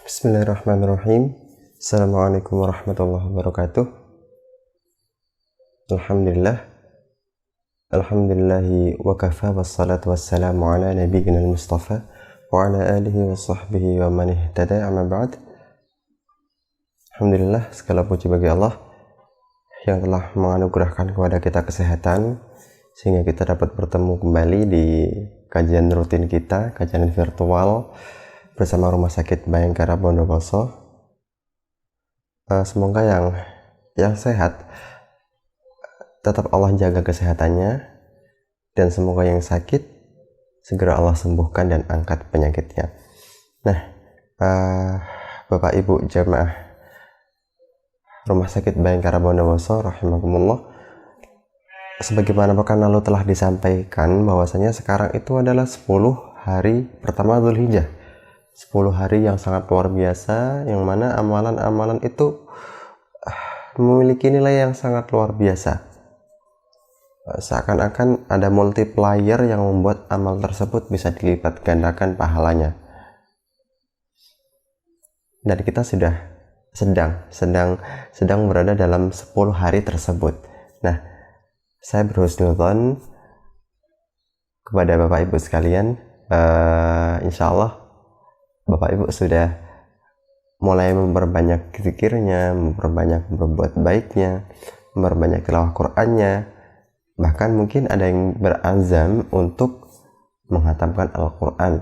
Bismillahirrahmanirrahim. Assalamualaikum warahmatullahi wabarakatuh. Alhamdulillahi wa kafa wassalatu wassalamu ala nabiyyina al-mustafa wa ala alihi wa sahbihi wa man ihtada amma ba'd. Alhamdulillah, segala puji bagi Allah yang telah menganugerahkan kepada kita kesehatan sehingga kita dapat bertemu kembali di kajian rutin kita, kajian virtual bersama Rumah Sakit Bayangkara Bondowoso. Semoga yang sehat tetap Allah jaga kesehatannya, dan semoga yang sakit segera Allah sembuhkan dan angkat penyakitnya. Nah, Bapak Ibu jamaah Rumah Sakit Bayangkara Bondowoso rahimakumullah, sebagaimana pekan lalu telah disampaikan bahwasanya sekarang itu adalah 10 hari pertama Dzulhijjah, 10 hari yang sangat luar biasa, yang mana amalan-amalan itu memiliki nilai yang sangat luar biasa. Seakan-akan ada multiplier yang membuat amal tersebut bisa dilipat gandakan pahalanya. Dan kita sudah sedang berada dalam 10 hari tersebut. Nah, saya berhusnudzon kepada Bapak Ibu sekalian, insya Allah Bapak Ibu sudah mulai memperbanyak zikirnya, memperbanyak berbuat baiknya, memperbanyak tilawah Qur'annya, bahkan mungkin ada yang berazam untuk menghatamkan Al-Quran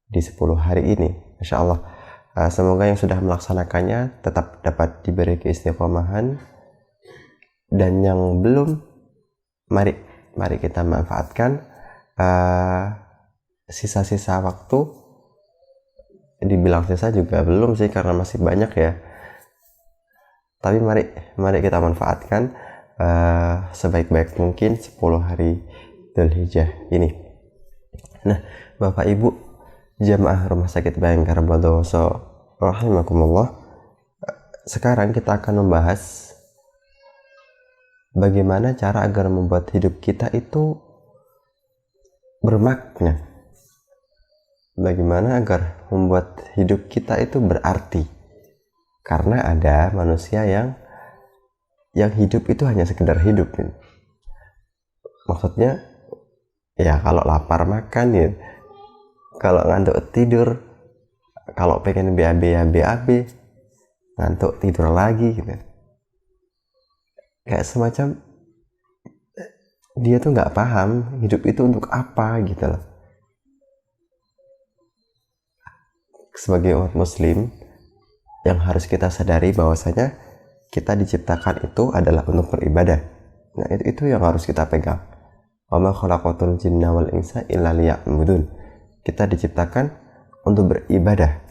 di 10 hari ini. Insya Allah, semoga yang sudah melaksanakannya tetap dapat diberi keistiqomahan, dan yang belum, mari kita manfaatkan sisa-sisa waktu. Dibilang sisa juga belum sih, karena masih banyak ya, tapi mari kita manfaatkan sebaik-baik mungkin 10 hari Dzulhijjah ini. Nah, Bapak Ibu jamaah Rumah Sakit Bayangkara Bondowoso rahimakumullah, sekarang kita akan membahas bagaimana cara agar membuat hidup kita itu bermakna. Bagaimana agar membuat hidup kita itu berarti. Karena ada manusia yang hidup itu hanya sekedar hidup. Maksudnya, ya kalau lapar makan ya, kalau ngantuk tidur, kalau pengen BAB ya BAB, ngantuk tidur lagi gitu. Kayak semacam dia tuh nggak paham hidup itu untuk apa gitu loh. Sebagai umat muslim, yang harus kita sadari bahwasanya kita diciptakan itu adalah untuk beribadah. Nah, itu yang harus kita pegang. Wa ma khalaqatul jinna wal insa illa liya'budun. Kita diciptakan untuk beribadah.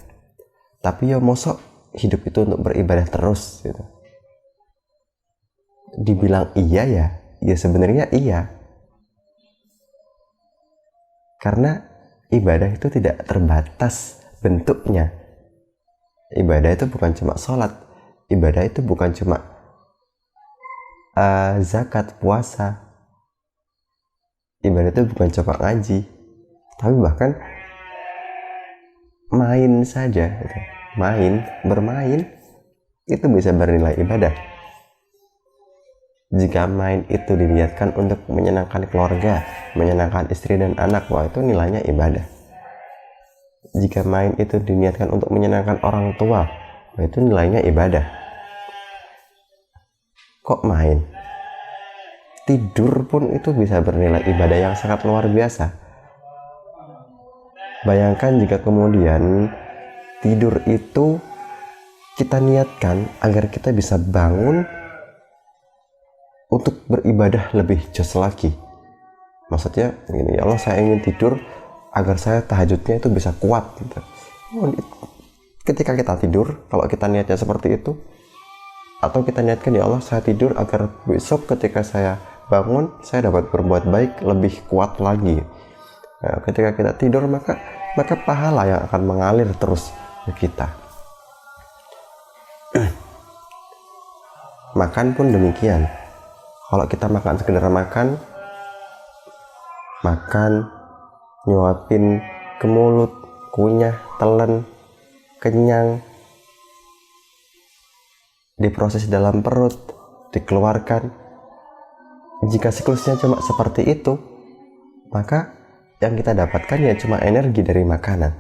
Tapi ya mosok hidup itu untuk beribadah terus gitu. Dibilang iya ya sebenarnya iya. Karena ibadah itu tidak terbatas bentuknya. Ibadah itu bukan cuma sholat, ibadah itu bukan cuma zakat, puasa, ibadah itu bukan cuma ngaji, tapi bahkan main saja gitu. Bermain itu bisa bernilai ibadah. Jika main itu diniatkan untuk menyenangkan keluarga, menyenangkan istri dan anak, wah itu nilainya ibadah. Jika main itu diniatkan untuk menyenangkan orang tua, itu nilainya ibadah. Kok main? Tidur pun itu bisa bernilai ibadah yang sangat luar biasa. Bayangkan jika kemudian tidur itu kita niatkan agar kita bisa bangun untuk beribadah lebih jos lagi. Maksudnya gini, ya Allah, saya ingin tidur agar saya tahajudnya itu bisa kuat gitu. Ketika kita tidur, kalau kita niatnya seperti itu, atau kita niatkan, ya Allah, saya tidur agar besok ketika saya bangun saya dapat berbuat baik lebih kuat lagi. Nah, ketika kita tidur maka pahala yang akan mengalir terus ke kita. Makan pun demikian. Kalau kita makan sekedar makan nyuapin ke mulut, kunyah, telan, kenyang, diproses dalam perut, dikeluarkan. Jika siklusnya cuma seperti itu, maka yang kita dapatkan ya cuma energi dari makanan.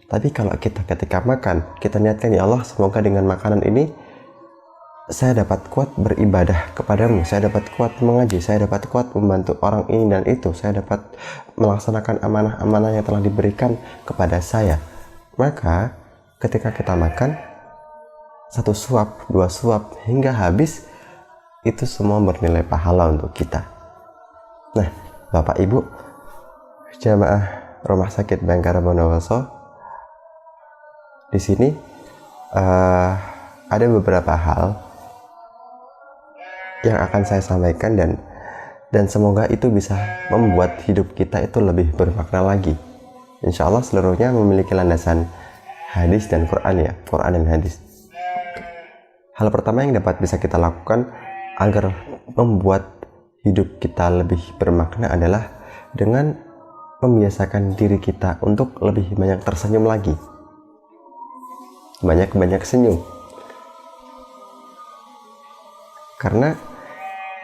Tapi kalau kita ketika makan, kita niatkan, ya Allah, semoga dengan makanan ini saya dapat kuat beribadah kepadamu, saya dapat kuat mengaji, saya dapat kuat membantu orang ini dan itu, saya dapat melaksanakan amanah-amanah yang telah diberikan kepada saya. Maka ketika kita makan, 1 suap, 2 suap, hingga habis, itu semua bernilai pahala untuk kita. Nah, Bapak Ibu, jamaah Rumah Sakit Bayangkara Bondowoso, di sini ada beberapa hal yang akan saya sampaikan dan semoga itu bisa membuat hidup kita itu lebih bermakna lagi. Insya Allah seluruhnya memiliki landasan hadis dan Quran, ya, Quran dan hadis. Hal pertama yang dapat bisa kita lakukan agar membuat hidup kita lebih bermakna adalah dengan membiasakan diri kita untuk lebih banyak tersenyum lagi. Banyak-banyak senyum. Karena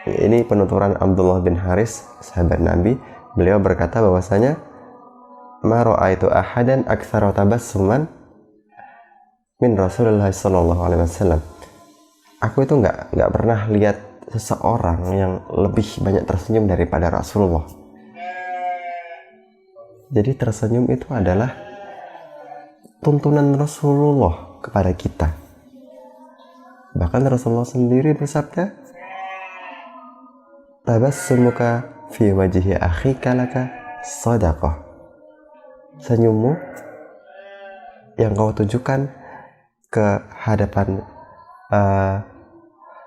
ini penuturan Abdullah bin Haris, sahabat Nabi. Beliau berkata bahwasanya, ma ra'aitu ahadan aktsara tabassuman min Rasulullah sallallahu alaihi wasallam. Aku itu nggak pernah lihat seseorang yang lebih banyak tersenyum daripada Rasulullah. Jadi tersenyum itu adalah tuntunan Rasulullah kepada kita. Bahkan Rasulullah sendiri bersabda, tabassumuka fi wajhi akhika laka shadaqah. Senyummu yang kau tujukan ke hadapan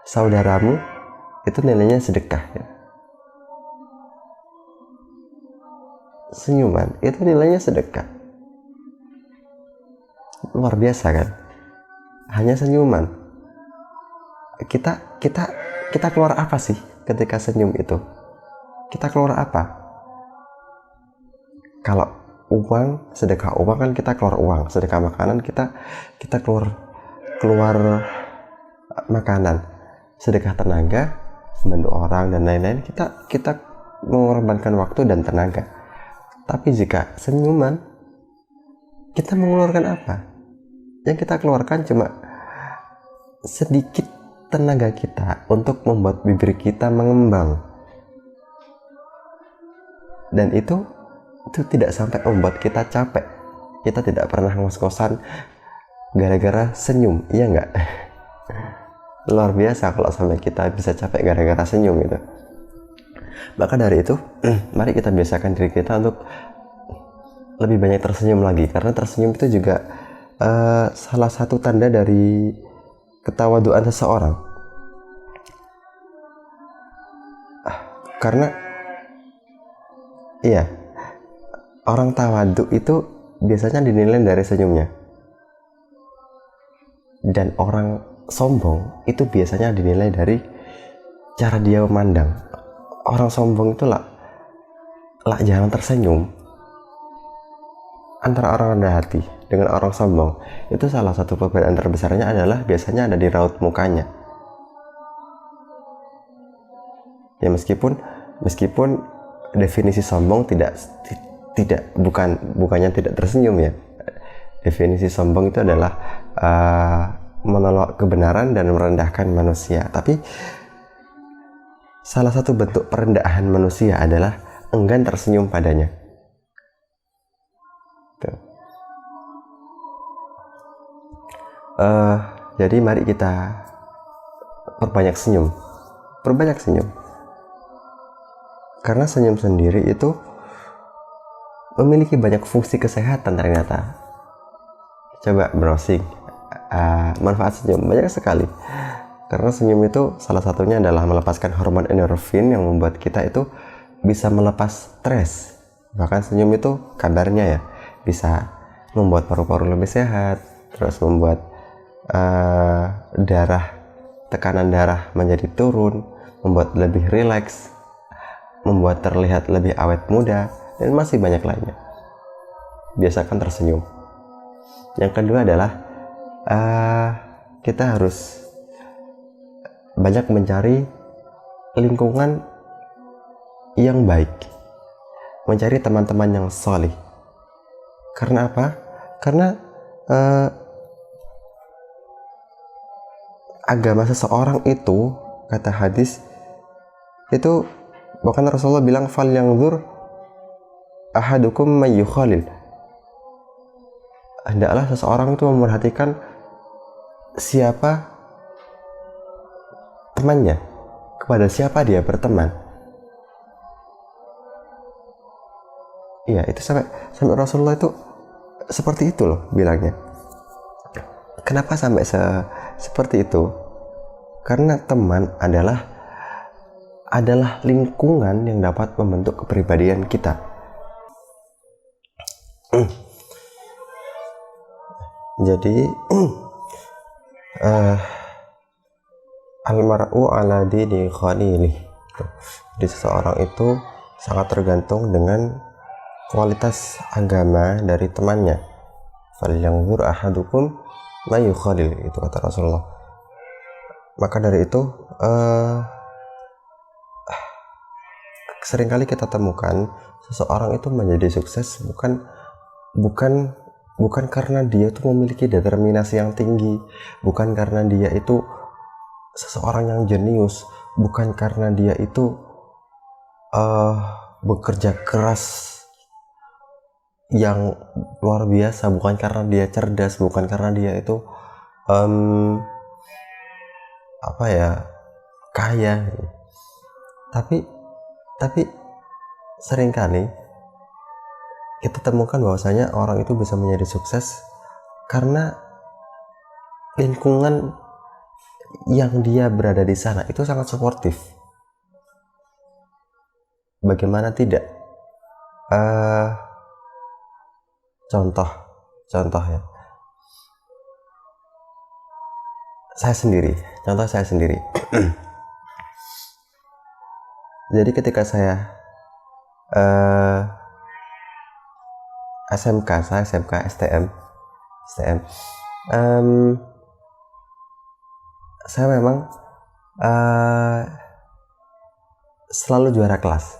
saudaramu itu nilainya sedekah, ya. Senyuman itu nilainya sedekah. Luar biasa kan? Hanya senyuman. Kita keluar apa sih ketika senyum itu? Kita keluar apa? Kalau uang, sedekah uang kan kita keluar uang, sedekah makanan kita keluar makanan, sedekah tenaga, membantu orang dan lain-lain, kita mengorbankan waktu dan tenaga. Tapi jika senyuman, kita mengeluarkan apa? Yang kita keluarkan cuma sedikit tenaga kita untuk membuat bibir kita mengembang, dan itu tidak sampai membuat kita capek. Kita tidak pernah ngos-ngosan gara-gara senyum, iya nggak? Luar biasa kalau sampai kita bisa capek gara-gara senyum gitu. Maka dari itu, mari kita biasakan diri kita untuk lebih banyak tersenyum lagi, karena tersenyum itu juga salah satu tanda dari ketawaduan seseorang. Karena iya, orang tawadu itu biasanya dinilai dari senyumnya, dan orang sombong itu biasanya dinilai dari cara dia memandang. Orang sombong itu lah jarang tersenyum. Antara orang rendah hati dengan orang sombong itu salah satu perbedaan terbesarnya adalah biasanya ada di raut mukanya. Ya, meskipun definisi sombong bukannya tidak tersenyum, ya. Definisi sombong itu adalah menolak kebenaran dan merendahkan manusia. Tapi salah satu bentuk perendahan manusia adalah enggan tersenyum padanya. Tuh. Jadi mari kita perbanyak senyum. Karena senyum sendiri itu memiliki banyak fungsi kesehatan ternyata. Coba browsing manfaat senyum, banyak sekali. Karena senyum itu salah satunya adalah melepaskan hormon endorfin yang membuat kita itu bisa melepas stres. Bahkan senyum itu kabarnya ya bisa membuat paru-paru lebih sehat, terus membuat tekanan darah menjadi turun, membuat lebih rileks, membuat terlihat lebih awet muda, dan masih banyak lainnya. Biasakan tersenyum. Yang kedua adalah kita harus banyak mencari lingkungan yang baik, mencari teman-teman yang solih. Karena apa? Karena agama seseorang itu, kata hadis itu, bahkan Rasulullah bilang fal yanzur ahadukum may yukhalil. Hendaklah seseorang itu memperhatikan siapa temannya, kepada siapa dia berteman. Iya, itu sampai Rasulullah itu seperti itu loh bilangnya. Kenapa sampai seperti itu? Karena teman adalah lingkungan yang dapat membentuk kepribadian kita. Jadi almar'u ala dini khalilih. Jadi seseorang itu sangat tergantung dengan kualitas agama dari temannya. Falyanzur ahadukum ma yukhalil, itu kata Rasulullah. Maka dari itu seringkali kita temukan seseorang itu menjadi sukses bukan karena dia itu memiliki determinasi yang tinggi, bukan karena dia itu seseorang yang jenius, bukan karena dia itu bekerja keras yang luar biasa, bukan karena dia cerdas, bukan karena dia itu kaya. Tapi seringkali kita temukan bahwasanya orang itu bisa menjadi sukses karena lingkungan yang dia berada di sana itu sangat suportif. Bagaimana tidak? Contoh ya. Contoh saya sendiri. Jadi ketika saya SMK STM, saya memang selalu juara kelas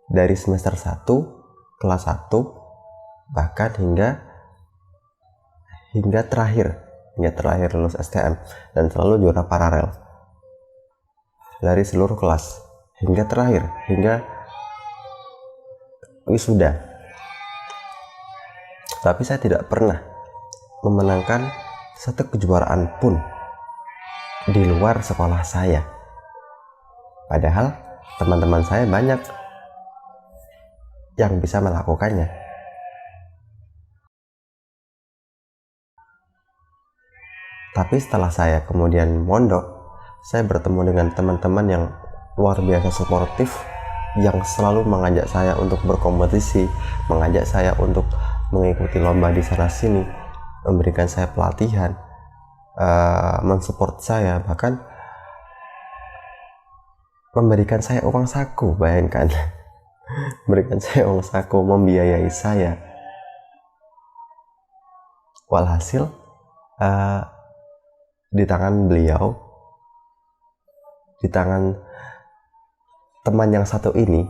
dari semester 1, kelas 1, bahkan hingga terakhir lulus STM, dan selalu juara paralel dari seluruh kelas hingga terakhir, hingga wisuda. Tapi saya tidak pernah memenangkan satu kejuaraan pun di luar sekolah saya. Padahal teman-teman saya banyak yang bisa melakukannya. Tapi setelah saya kemudian mondok, saya bertemu dengan teman-teman yang luar biasa suportif, yang selalu mengajak saya untuk berkompetisi, mengajak saya untuk mengikuti lomba di sana sini, memberikan saya pelatihan, mensupport saya, bahkan memberikan saya uang saku. Bayangkan, memberikan saya uang saku, membiayai saya. Walhasil di tangan beliau, di tangan teman yang satu ini,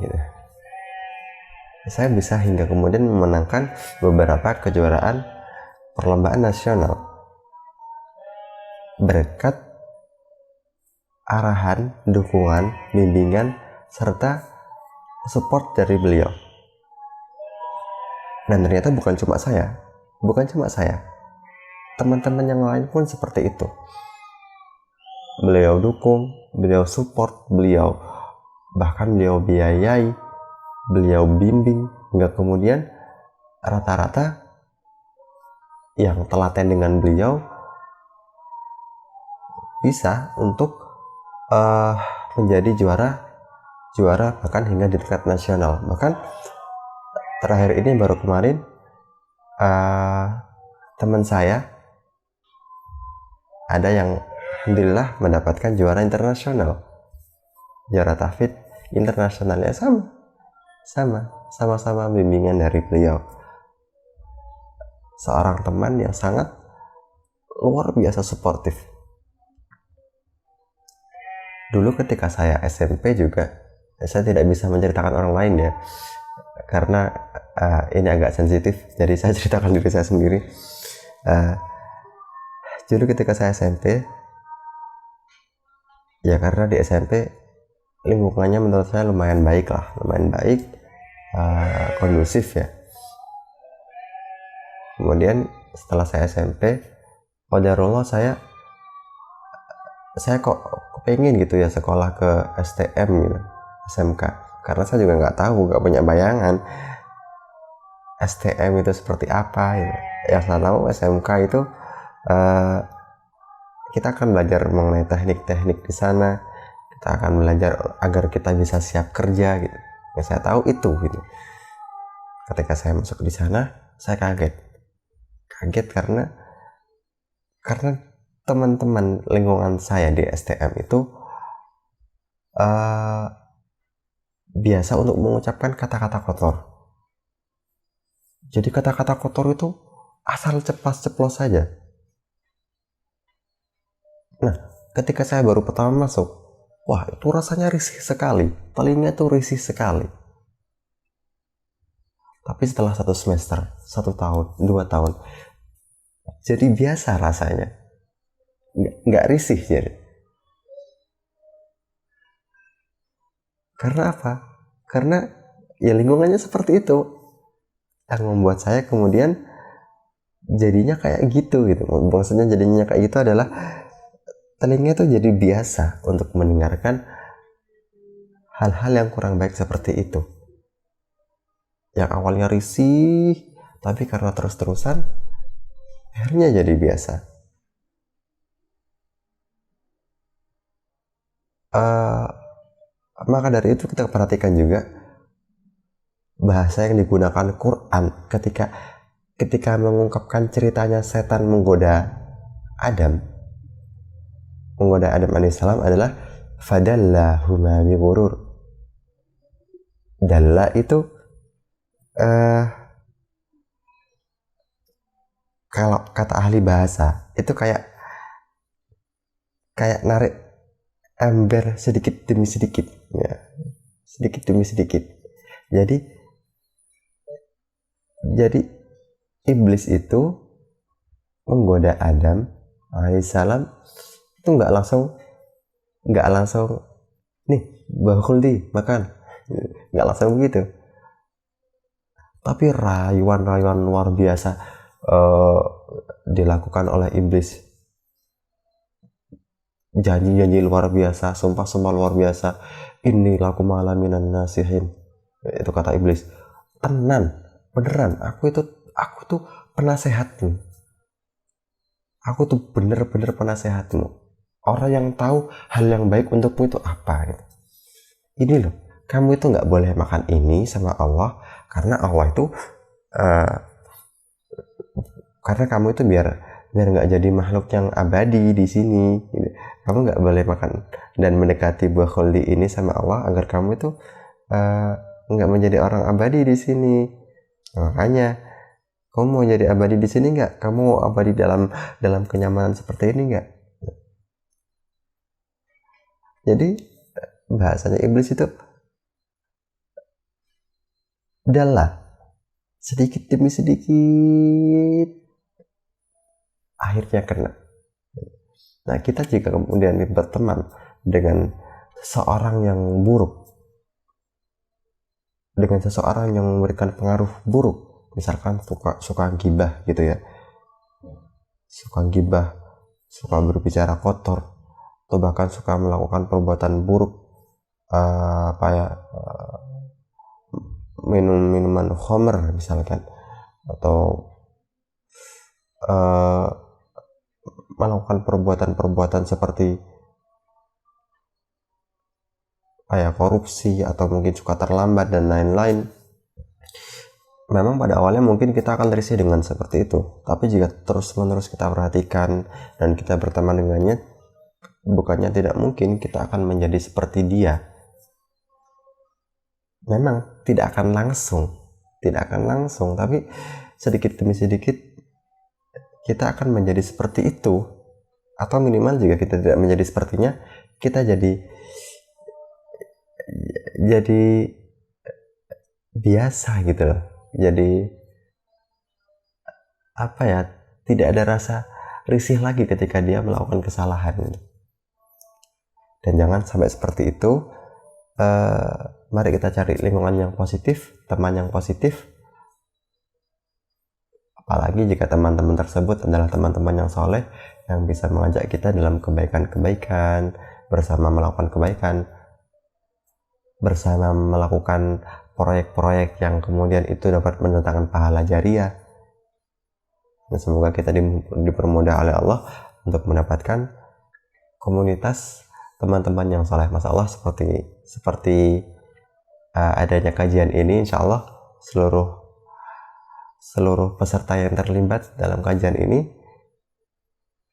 saya bisa hingga kemudian memenangkan beberapa kejuaraan perlombaan nasional berkat arahan, dukungan, bimbingan, serta support dari beliau. Dan ternyata bukan cuma saya, teman-teman yang lain pun seperti itu. Beliau dukung, beliau support, bahkan beliau biayai, beliau bimbing, hingga kemudian rata-rata yang telaten dengan beliau bisa untuk menjadi juara bahkan hingga di tingkat nasional. Bahkan terakhir ini baru kemarin teman saya ada yang alhamdulillah mendapatkan juara internasional, juara tahfidz internasionalnya sama-sama bimbingan dari beliau. seorang teman yang sangat luar biasa suportif. Dulu ketika saya SMP juga, saya tidak bisa menceritakan orang lain ya, karena ini agak sensitif, jadi saya ceritakan diri saya sendiri. Dulu ketika saya SMP, ya karena di SMP lingkungannya menurut saya lumayan baik, kondusif ya. Kemudian setelah saya SMP, qadarullah saya kok pengen gitu ya sekolah ke STM gitu, SMK, karena saya juga nggak punya bayangan STM itu seperti apa gitu. Yang saya tahu SMK itu kita akan belajar mengenai teknik-teknik di sana, kita akan belajar agar kita bisa siap kerja gitu. Yang saya tahu itu gitu. Ketika saya masuk di sana, saya kaget karena teman-teman lingkungan saya di STM itu biasa untuk mengucapkan kata-kata kotor. Jadi kata-kata kotor itu asal ceplos saja. Nah, ketika saya baru pertama masuk, wah itu rasanya risih sekali, telinga tuh risih sekali. Tapi setelah 1 semester, 1 tahun, 2 tahun, jadi biasa rasanya, nggak risih jadi. Karena apa? Karena ya lingkungannya seperti itu, yang membuat saya kemudian jadinya kayak gitu. Maksudnya jadinya kayak gitu adalah telinga tuh jadi biasa untuk mendengarkan hal-hal yang kurang baik seperti itu. Yang awalnya risih, tapi karena terus-terusan akhirnya jadi biasa. Maka dari itu kita perhatikan juga bahasa yang digunakan Quran ketika mengungkapkan ceritanya setan menggoda Adam alaihissalam adalah fadallahuma bi ghurur. Dalla itu kalau kata ahli bahasa itu kayak narik ember sedikit demi sedikit ya. Sedikit demi sedikit. Jadi iblis itu menggoda Adam alaihissalam itu nggak langsung nih Khuldi makan, nggak langsung begitu, tapi rayuan luar biasa dilakukan oleh iblis, janji luar biasa, sumpah luar biasa, ini laku malaminan nasihin, itu kata iblis. Beneran aku tuh penasehatmu, aku tuh bener-bener penasehatmu, orang yang tahu hal yang baik untukmu itu apa gitu. Ini loh, kamu itu nggak boleh makan ini sama Allah, karena Allah itu karena kamu itu biar nggak jadi makhluk yang abadi di sini gitu. Kamu nggak boleh makan dan mendekati buah khuldi ini sama Allah agar kamu itu nggak menjadi orang abadi di sini. Makanya kamu mau jadi abadi di sini nggak? Kamu mau abadi dalam kenyamanan seperti ini nggak? Jadi bahasanya iblis itu adalah sedikit demi sedikit akhirnya kena. Nah, kita jika kemudian berteman dengan seseorang yang buruk, dengan seseorang yang memberikan pengaruh buruk, misalkan suka gibah gitu ya, suka berbicara kotor, atau bahkan suka melakukan perbuatan buruk, minum minuman khamr misalkan, atau melakukan perbuatan seperti korupsi, atau mungkin suka terlambat dan lain-lain. Memang pada awalnya mungkin kita akan risih dengan seperti itu, tapi jika terus-menerus kita perhatikan dan kita berteman dengannya, bukannya tidak mungkin kita akan menjadi seperti dia. Memang tidak akan langsung, tapi sedikit demi sedikit kita akan menjadi seperti itu, atau minimal juga kita tidak menjadi sepertinya, kita jadi biasa gitu loh. Jadi apa ya, tidak ada rasa risih lagi ketika dia melakukan kesalahan gitu. Dan jangan sampai seperti itu. Mari kita cari lingkungan yang positif, teman yang positif, apalagi jika teman-teman tersebut adalah teman-teman yang soleh, yang bisa mengajak kita dalam kebaikan-kebaikan, bersama melakukan kebaikan, bersama melakukan proyek-proyek yang kemudian itu dapat mendatangkan pahala jariah. Dan semoga kita dipermudah oleh Allah untuk mendapatkan komunitas teman-teman yang soleh. Masya Allah, seperti adanya kajian ini, insya Allah seluruh peserta yang terlibat dalam kajian ini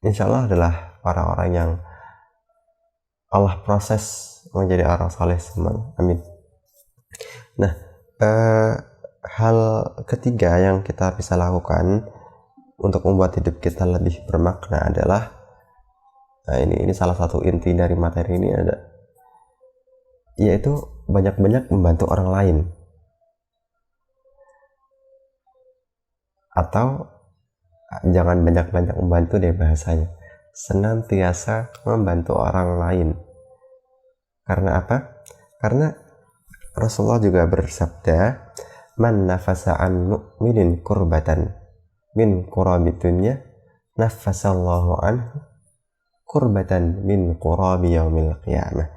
insya Allah adalah orang-orang yang Allah proses menjadi orang soleh semua. Amin. Nah, hal ketiga yang kita bisa lakukan untuk membuat hidup kita lebih bermakna adalah, nah ini salah satu inti dari materi ini, yaitu banyak-banyak membantu orang lain. Atau jangan banyak-banyak membantu deh bahasanya, senantiasa membantu orang lain. Karena apa? Karena Rasulullah juga bersabda, man nafasa an mu'minin kurbatan min qurabi dunya nafasallahu anhu kurbatan min qurabi yaumil qiyamah.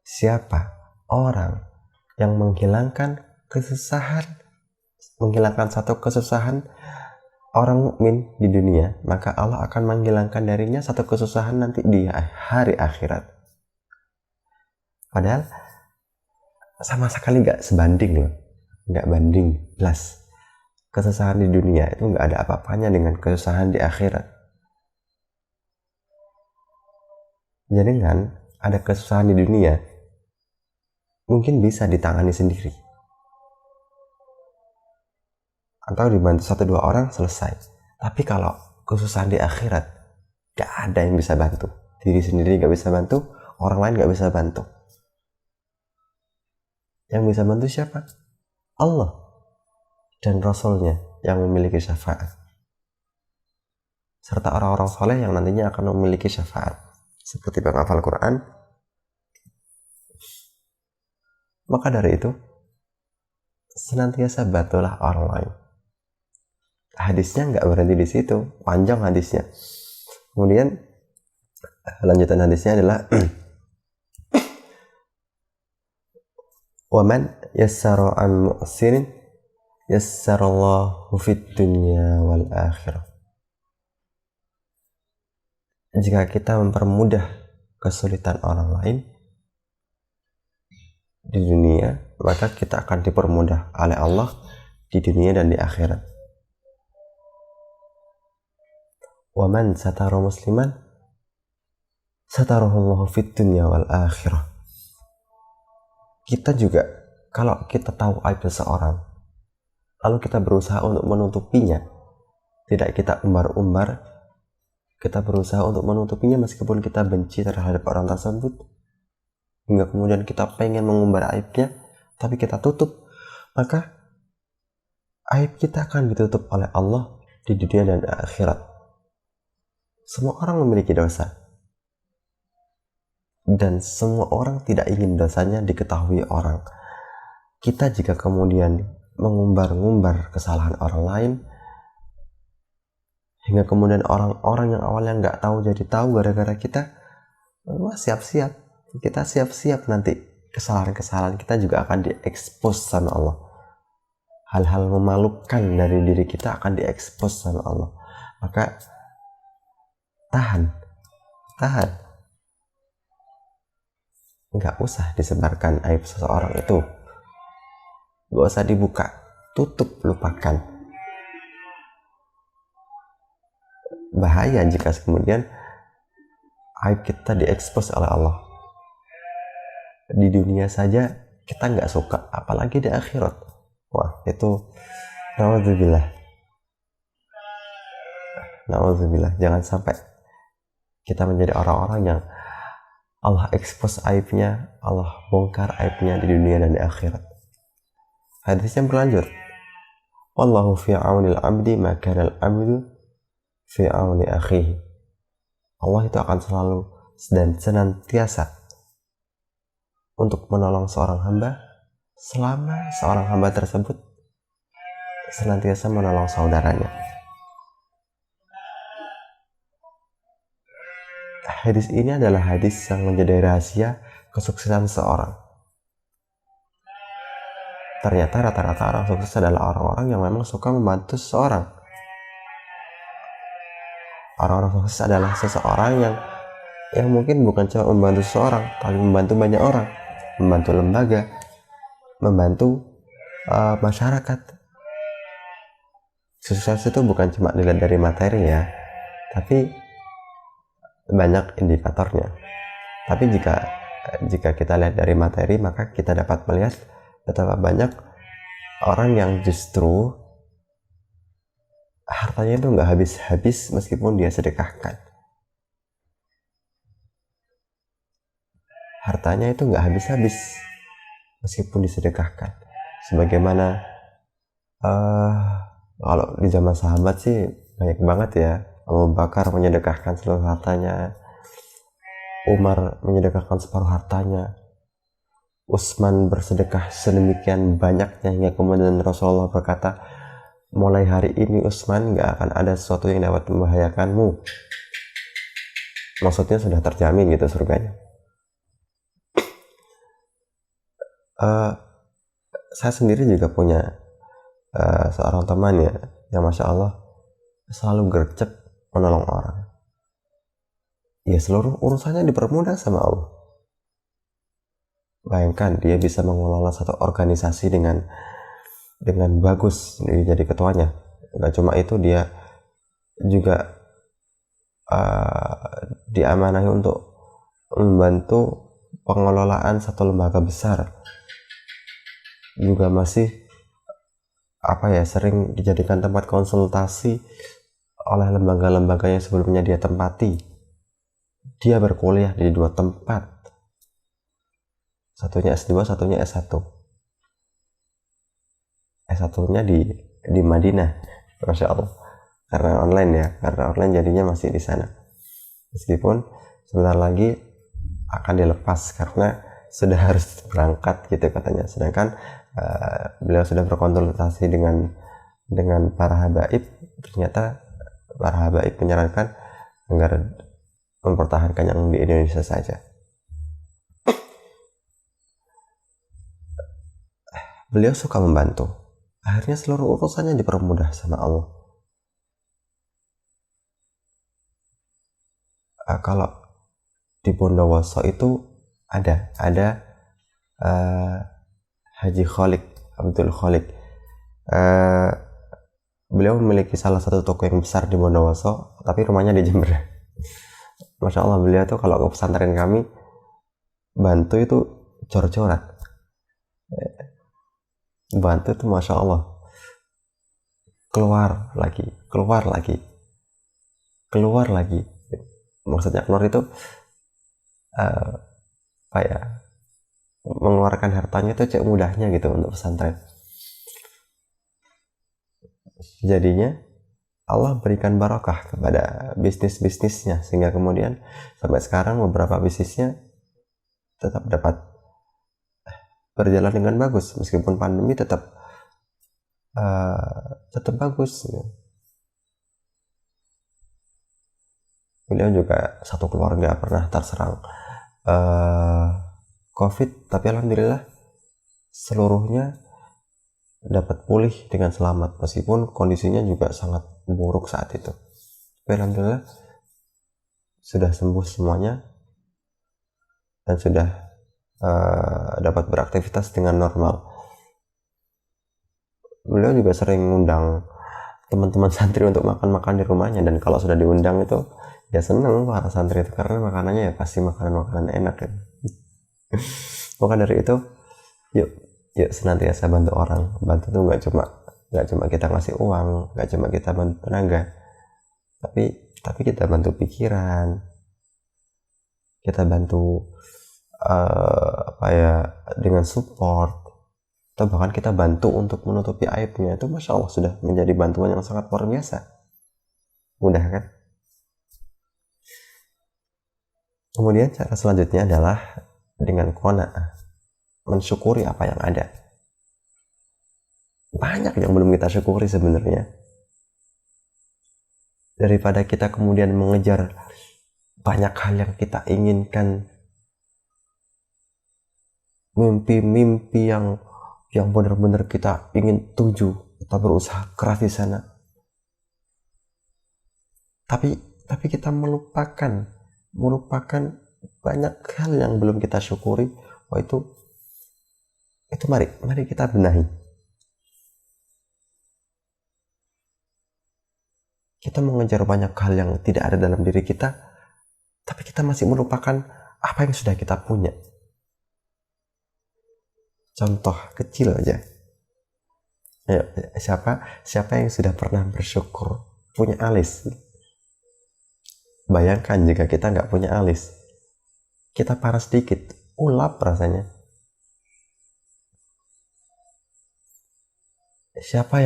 Siapa orang yang menghilangkan satu kesusahan orang mukmin di dunia, maka Allah akan menghilangkan darinya satu kesusahan nanti di hari akhirat. Padahal sama sekali gak sebanding loh, gak banding jelas. Kesusahan di dunia itu gak ada apa-apanya dengan kesusahan di akhirat. Jadi kan ada kesusahan di dunia mungkin bisa ditangani sendiri, atau dibantu 1-2 orang selesai. Tapi kalau kesusahan di akhirat, gak ada yang bisa bantu. Diri sendiri gak bisa bantu, orang lain gak bisa bantu. Yang bisa bantu siapa? Allah dan Rasulnya yang memiliki syafaat, serta orang-orang soleh yang nantinya akan memiliki syafaat, seperti penghafal Quran. Maka dari itu, senantiasa bantulah orang lain. Hadisnya nggak berhenti di situ, panjang hadisnya. Kemudian lanjutan hadisnya adalah waman yassara an mu'sirin yassarallahu fid dunya wal akhirah. Jika kita mempermudah kesulitan orang lain di dunia, maka kita akan dipermudah oleh Allah di dunia dan di akhirat. Waman satara musliman satarahullahu fid dunya wal akhirah. Kita juga, kalau kita tahu aib seseorang, lalu kita berusaha untuk menutupinya, tidak kita umbar-umbar, kita berusaha untuk menutupinya meskipun kita benci terhadap orang tersebut, hingga kemudian kita pengen mengumbar aibnya, tapi kita tutup, maka aib kita akan ditutup oleh Allah di dunia dan akhirat. Semua orang memiliki dosa, dan semua orang tidak ingin dosanya diketahui orang. Kita jika kemudian mengumbar-ngumbar kesalahan orang lain, hingga kemudian orang-orang yang awalnya nggak tahu jadi tahu gara-gara kita, wah siap-siap, kita siap-siap nanti kesalahan-kesalahan kita juga akan diekspos sama Allah. Hal-hal memalukan dari diri kita akan diekspos sama Allah. Maka tahan, nggak usah disebarkan aib seseorang itu, nggak usah dibuka, tutup, lupakan. Bahaya jika kemudian aib kita diekspos oleh Allah. Di dunia saja kita nggak suka, apalagi di akhirat. Wah, itu naudzubillah. Na'udzubillah, jangan sampai kita menjadi orang-orang yang Allah expose aibnya, Allah bongkar aibnya di dunia dan di akhirat. Hadisnya berlanjut, wallahu fi aunil abdi ma kana al abdu fi auni akhihi. Allah itu akan selalu dan senantiasa untuk menolong seorang hamba selama seorang hamba tersebut senantiasa menolong saudaranya. Hadis ini adalah hadis yang menjadi rahasia kesuksesan seorang. Ternyata rata-rata orang sukses adalah orang-orang yang memang suka membantu seseorang. Orang-orang sukses adalah seseorang yang mungkin bukan cuma membantu seseorang, tapi membantu banyak orang, membantu lembaga, membantu masyarakat. Sukses itu bukan cuma dilihat dari materi ya, tapi banyak indikatornya. Tapi jika kita lihat dari materi, maka kita dapat melihat betapa banyak orang yang justru hartanya itu nggak habis-habis meskipun dia sedekahkan. Hartanya itu nggak habis-habis meskipun disedekahkan. Sebagaimana kalau di zaman sahabat sih banyak banget ya. Abu Bakar menyedekahkan seluruh hartanya, Umar menyedekahkan separuh hartanya, Utsman bersedekah sedemikian banyaknya hingga kemudian Rasulullah berkata, mulai hari ini Utsman gak akan ada sesuatu yang dapat membahayakanmu. Maksudnya sudah terjamin gitu surganya. Saya sendiri juga punya seorang teman ya, yang Masya Allah selalu gercep menolong orang. Ya seluruh urusannya dipermudah sama Allah. Bayangkan dia bisa mengelola satu organisasi dengan bagus, dia jadi ketuanya. Gak cuma itu, dia juga diamanahi untuk membantu pengelolaan satu lembaga besar. Juga masih sering dijadikan tempat konsultasi oleh lembaga-lembaga yang sebelumnya dia tempati. Dia berkuliah di 2 tempat, satunya S2, satunya S1. S1-nya di Madinah, Masya Allah, karena online ya, karena online jadinya masih di sana, meskipun sebentar lagi akan dilepas karena sudah harus berangkat gitu katanya. Sedangkan beliau sudah berkonsultasi dengan para habaib. Ternyata para habaib menyarankan agar mempertahankan yang di Indonesia saja. Beliau suka membantu, akhirnya seluruh urusannya dipermudah sama Allah. Kalau di Bondowoso itu ada Haji Kholik, Abdul Kholik. Beliau memiliki salah satu toko yang besar di Bondowoso, tapi rumahnya di Jember. Masya Allah, beliau tuh kalau ke pesantren kami bantu itu cor-coran. Bantu tuh Masya Allah, keluar lagi. Maksudnya keluar itu mengeluarkan hartanya itu cek mudahnya gitu untuk pesantren. Jadinya Allah berikan barokah kepada bisnisnya, sehingga kemudian sampai sekarang beberapa bisnisnya tetap dapat berjalan dengan bagus meskipun pandemi, tetap bagus. Beliau juga satu keluarga pernah terserang COVID, tapi alhamdulillah seluruhnya dapat pulih dengan selamat meskipun kondisinya juga sangat buruk saat itu. Tapi alhamdulillah sudah sembuh semuanya dan sudah dapat beraktivitas dengan normal. Beliau juga sering ngundang teman-teman santri untuk makan-makan di rumahnya, dan kalau sudah diundang itu ya senang para santri itu karena makanannya ya pasti makanan-makanan enak ya. Maka dari itu yuk senantiasa bantu orang. Bantu tuh nggak cuma kita ngasih uang, nggak cuma kita bantu tenaga, tapi kita bantu pikiran, kita bantu dengan support, atau bahkan kita bantu untuk menutupi aibnya, itu Masya Allah sudah menjadi bantuan yang sangat luar biasa. Mudah kan? Kemudian cara selanjutnya adalah dengan qanaah, mensyukuri apa yang ada. Banyak yang belum kita syukuri sebenarnya. Daripada kita kemudian mengejar banyak hal yang kita inginkan, mimpi-mimpi yang benar-benar kita ingin tuju, kita berusaha keras di sana, tapi kita melupakan banyak hal yang belum kita syukuri. Itu mari kita benahi. Kita mengejar banyak hal yang tidak ada dalam diri kita, tapi kita masih melupakan apa yang sudah kita punya. Contoh kecil aja. Siapa yang sudah pernah bersyukur punya alis? Bayangkan jika kita nggak punya alis, kita paras sedikit, ulap rasanya. Siapa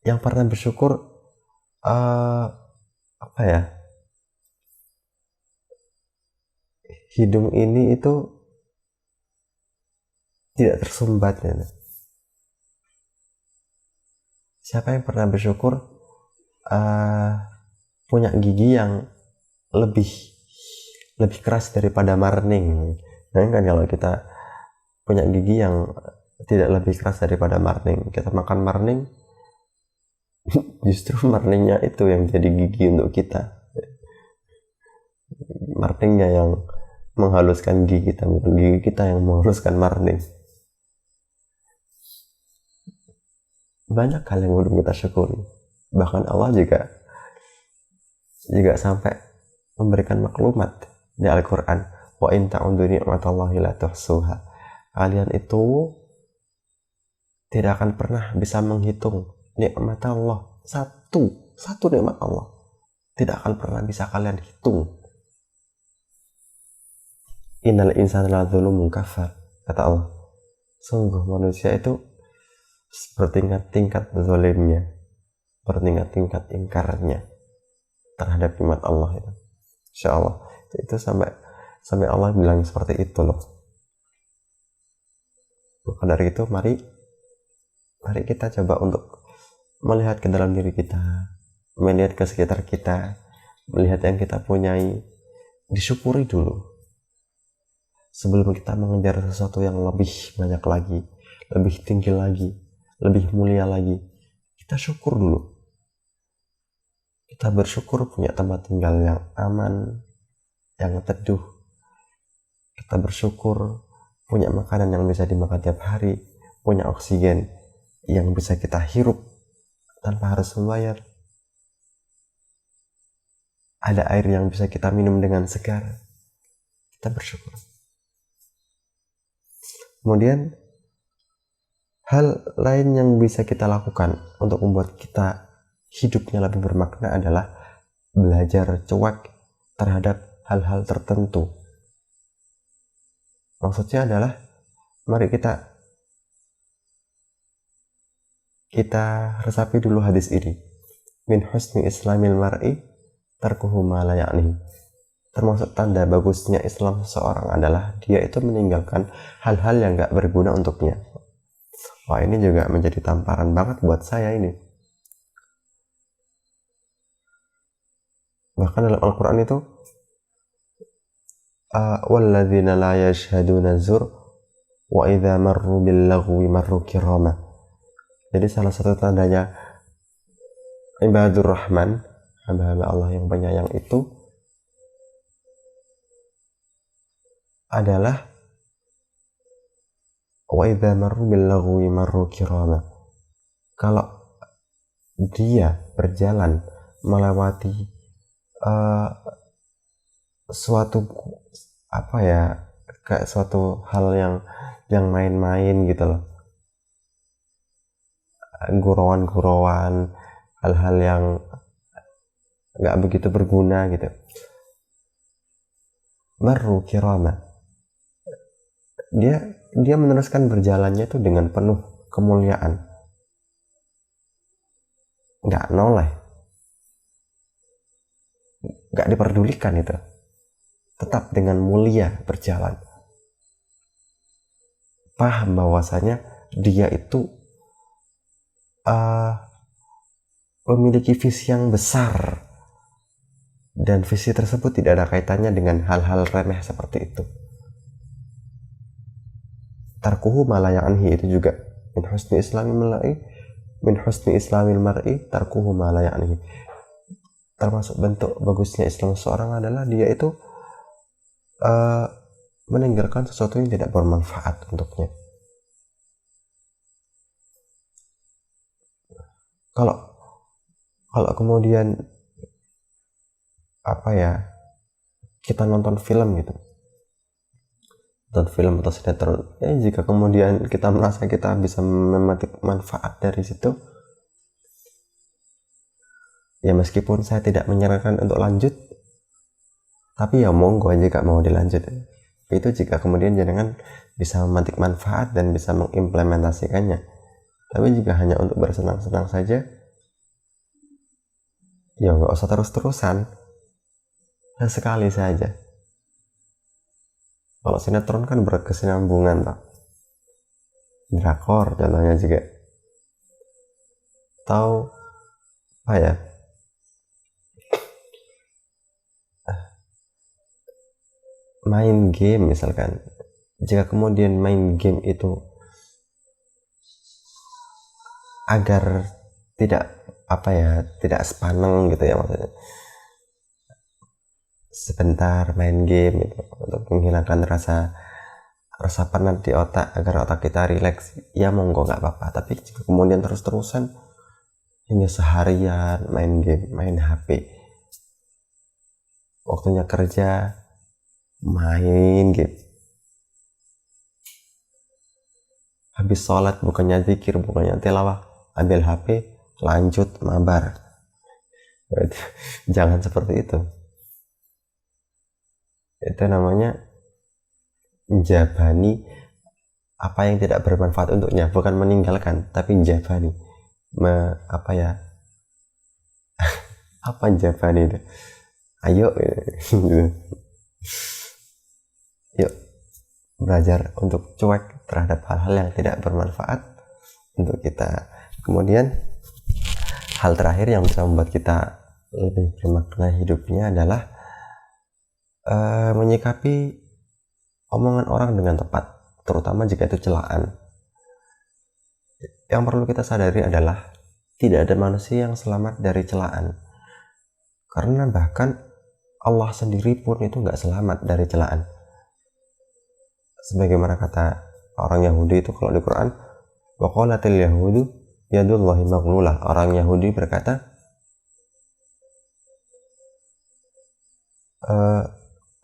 yang pernah bersyukur hidung ini itu tidak tersumbat ya. Siapa yang pernah bersyukur punya gigi yang lebih keras daripada marning? Nah kan kalau kita punya gigi yang tidak lebih keras daripada marning, kita makan marning, justru marningnya itu yang jadi gigi untuk kita. Marningnya yang menghaluskan gigi kita, bukan gigi kita yang menghaluskan marning. Banyak hal yang belum kita syukuri. Bahkan Allah juga sampai memberikan maklumat di Al-Quran, wa in ta'udzu ni'matallahi la tuhsuha. Kalian itu tidak akan pernah bisa menghitung nikmat Allah. Satu nikmat Allah tidak akan pernah bisa kalian hitung. Innal insana ladzalumun kafar, kata Allah. Sungguh manusia itu bertingkat-tingkat zalimnya, bertingkat-tingkat ingkarnya terhadap nikmat Allah itu. Insya Allah itu sampai Allah bilang seperti itu loh. Maka dari itu mari kita coba untuk melihat ke dalam diri kita, melihat ke sekitar kita, melihat yang kita punyai, disyukuri dulu sebelum kita mengejar sesuatu yang lebih banyak lagi, lebih tinggi lagi, lebih mulia lagi. Kita syukur dulu. Kita bersyukur punya tempat tinggal yang aman, yang teduh. Kita bersyukur punya makanan yang bisa dimakan tiap hari, punya oksigen yang bisa kita hirup tanpa harus membayar. Ada air yang bisa kita minum dengan segar. Kita bersyukur. Kemudian hal lain yang bisa kita lakukan untuk membuat kita hidupnya lebih bermakna adalah belajar cuek terhadap hal-hal tertentu. Maksudnya adalah mari kita resapi dulu hadis ini. Min husni islamil mar'i tarkuhu ma la ya'ni. Termasuk tanda bagusnya Islam seseorang adalah dia itu meninggalkan hal-hal yang gak berguna untuknya. Wah, ini juga menjadi tamparan banget buat saya ini. Bahkan dalam Al-Quran itu walladzina la yashhaduna zur wa idza marru bil lagwi marru kirama. Jadi salah satu tandanya ibadur rahman, hamba-hamba Allah yang penyayang itu adalah wa idza marru bil lagwi marru kirama. Kalau dia berjalan melewati suatu kayak suatu hal yang main-main gitu loh, gurauan-gurauan, hal-hal yang nggak begitu berguna gitu. Marru kirama, dia meneruskan berjalannya itu dengan penuh kemuliaan, nggak noleh, nggak diperdulikan, itu tetap dengan mulia berjalan, paham bahwasanya dia itu memiliki visi yang besar, dan visi tersebut tidak ada kaitannya dengan hal-hal remeh seperti itu. Tarkuhu malayanhi, itu juga min husni islamil mar'i tarkuhu malayanhi. Termasuk bentuk bagusnya Islam seorang adalah dia itu meninggalkan sesuatu yang tidak bermanfaat untuknya. Kalau kemudian kita nonton film gitu, nonton film atau sinetron, jika kemudian kita merasa kita bisa memetik manfaat dari situ, ya meskipun saya tidak menyarankan untuk lanjut, tapi ya monggo jika mau dilanjut. Itu jika kemudian jenengan bisa memetik manfaat dan bisa mengimplementasikannya. Tapi jika hanya untuk bersenang-senang saja, ya nggak usah terus-terusan, sekali saja. Kalau sinetron kan berkesinambungan, toh. Drakor contohnya juga, tahu main game misalkan. Jika kemudian main game itu agar tidak sepaneng gitu ya, maksudnya sebentar main game gitu, untuk menghilangkan rasa penat di otak agar otak kita rileks, ya monggo nggak apa-apa. Tapi jika kemudian terus-terusan hingga seharian main game, main HP, waktunya kerja main game, habis sholat bukannya zikir, bukannya tilawah, ambil HP lanjut mabar. Jangan seperti itu. Itu namanya jabani apa yang tidak bermanfaat untuknya, bukan meninggalkan, tapi jabani apa jabani itu, ayo yuk belajar untuk cuek terhadap hal-hal yang tidak bermanfaat untuk kita. Kemudian hal terakhir yang bisa membuat kita lebih bermakna hidupnya adalah menyikapi omongan orang dengan tepat, terutama jika itu celaan. Yang perlu kita sadari adalah tidak ada manusia yang selamat dari celaan, karena bahkan Allah sendiri pun itu nggak selamat dari celaan. Sebagaimana kata orang Yahudi itu kalau di Quran, wa qalatil yahudu yadullahi maghlulah, orang Yahudi berkata,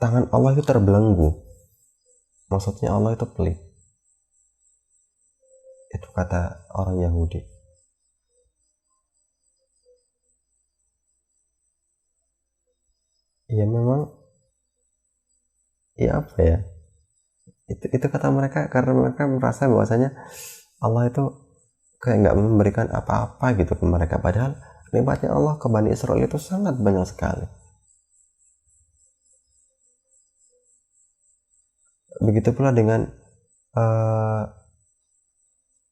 tangan Allah itu terbelenggu, maksudnya Allah itu pelit. Itu kata orang Yahudi. Ya memang, ya apa ya, itu kata mereka karena mereka merasa bahwasanya Allah itu kayak nggak memberikan apa-apa gitu ke mereka, padahal nikmatnya Allah ke Bani Israel itu sangat banyak sekali. Begitu pula dengan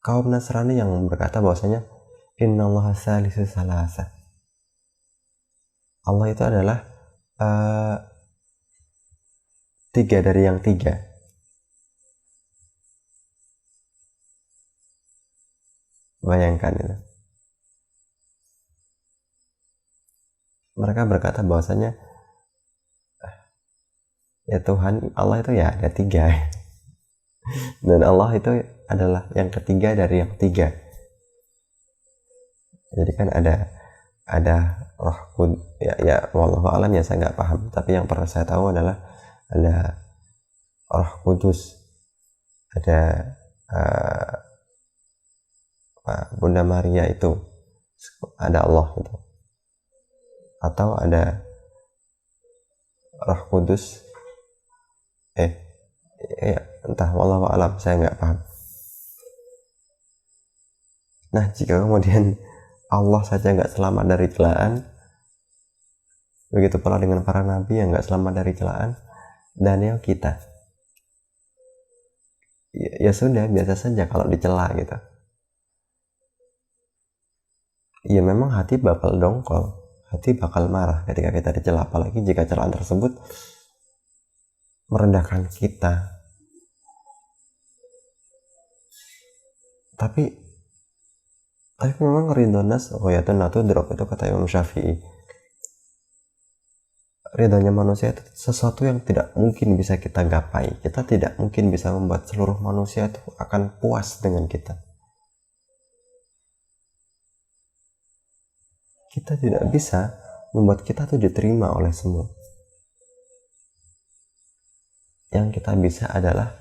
kaum Nasrani yang berkata bahwasanya innallaha salisu salasa, Allah itu adalah tiga dari yang tiga. Bayangkan itu. Mereka berkata bahwasanya ya Tuhan Allah itu ya ada tiga, dan Allah itu adalah yang ketiga dari yang tiga. Jadi kan ada roh kudus, ya wallahu alam, ya saya nggak paham, tapi yang pernah saya tahu adalah ada roh kudus, ada Bunda Maria, itu ada Allah itu. atau ada Roh Kudus, entah, wallahu alam, saya nggak paham. Nah, jika kemudian Allah saja nggak selamat dari celaan, begitu pula dengan para nabi yang nggak selamat dari celaan, dan kita ya sudah, biasa saja kalau dicela gitu. Ya memang hati bakal dongkol, hati bakal marah ketika kita dicela, apalagi jika celaan tersebut merendahkan kita. Tapi memang ridho nas ghayatun la tudrak, itu kata Imam Syafi'i. Ridhonya manusia itu sesuatu yang tidak mungkin bisa kita gapai. Kita tidak mungkin bisa membuat seluruh manusia itu akan puas dengan kita. Kita tidak bisa membuat kita itu diterima oleh semua. Yang kita bisa adalah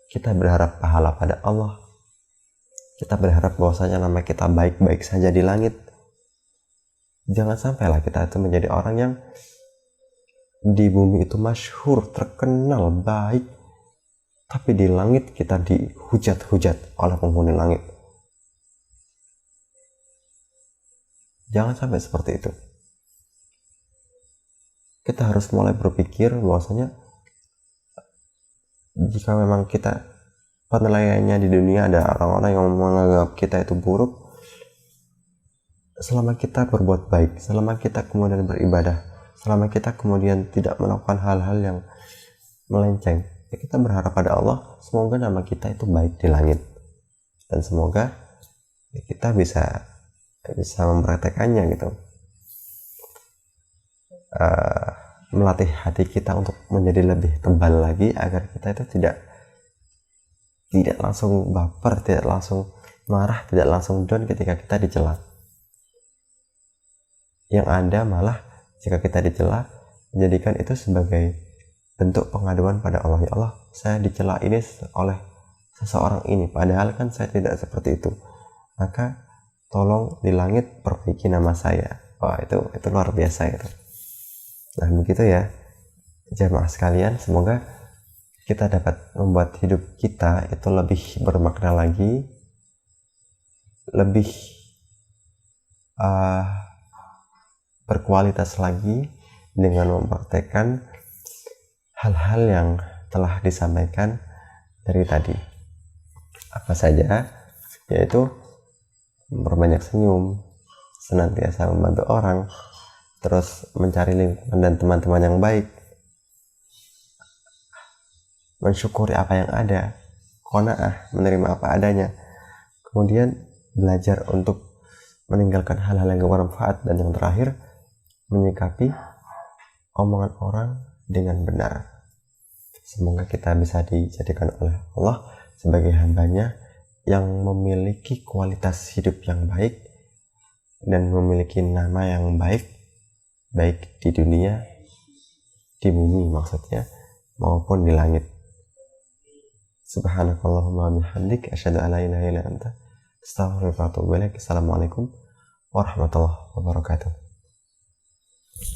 kita berharap pahala pada Allah. Kita berharap bahwasanya nama kita baik-baik saja di langit. Jangan sampailah kita itu menjadi orang yang di bumi itu masyhur, terkenal, baik, tapi di langit kita dihujat-hujat oleh penghuni langit. Jangan sampai seperti itu. Kita harus mulai berpikir bahwasanya jika memang kita penilaiannya di dunia ada orang-orang yang menganggap kita itu buruk, selama kita berbuat baik, selama kita kemudian beribadah, selama kita kemudian tidak melakukan hal-hal yang melenceng, ya kita berharap pada Allah semoga nama kita itu baik di langit, dan semoga ya kita bisa mempraktekannya gitu, melatih hati kita untuk menjadi lebih tebal lagi agar kita itu tidak langsung baper, tidak langsung marah, tidak langsung down ketika kita dicela. Yang ada malah jika kita dicela, menjadikan itu sebagai bentuk pengaduan pada Allah. Ya Allah, saya dicela ini oleh seseorang ini, padahal kan saya tidak seperti itu. Maka tolong di langit perbaiki nama saya. Wah, itu luar biasa itu. Nah, begitu ya jamaah sekalian, semoga kita dapat membuat hidup kita itu lebih bermakna lagi, lebih berkualitas lagi dengan mempraktekkan hal-hal yang telah disampaikan dari tadi. Apa saja? Yaitu memperbanyak senyum, senantiasa membantu orang, terus mencari lingkungan dan teman-teman yang baik, mensyukuri apa yang ada, qanaah, menerima apa adanya, kemudian belajar untuk meninggalkan hal-hal yang bermanfaat, dan yang terakhir menyikapi omongan orang dengan benar. Semoga kita bisa dijadikan oleh Allah sebagai hambanya yang memiliki kualitas hidup yang baik dan memiliki nama yang baik di dunia, di bumi maksudnya, maupun di langit. Subhanakallahumma bihamdik, asyhadu an la ilaha illa anta, astaghfiruka wa atubu ilaik. Assalamualaikum warahmatullahi wabarakatuh.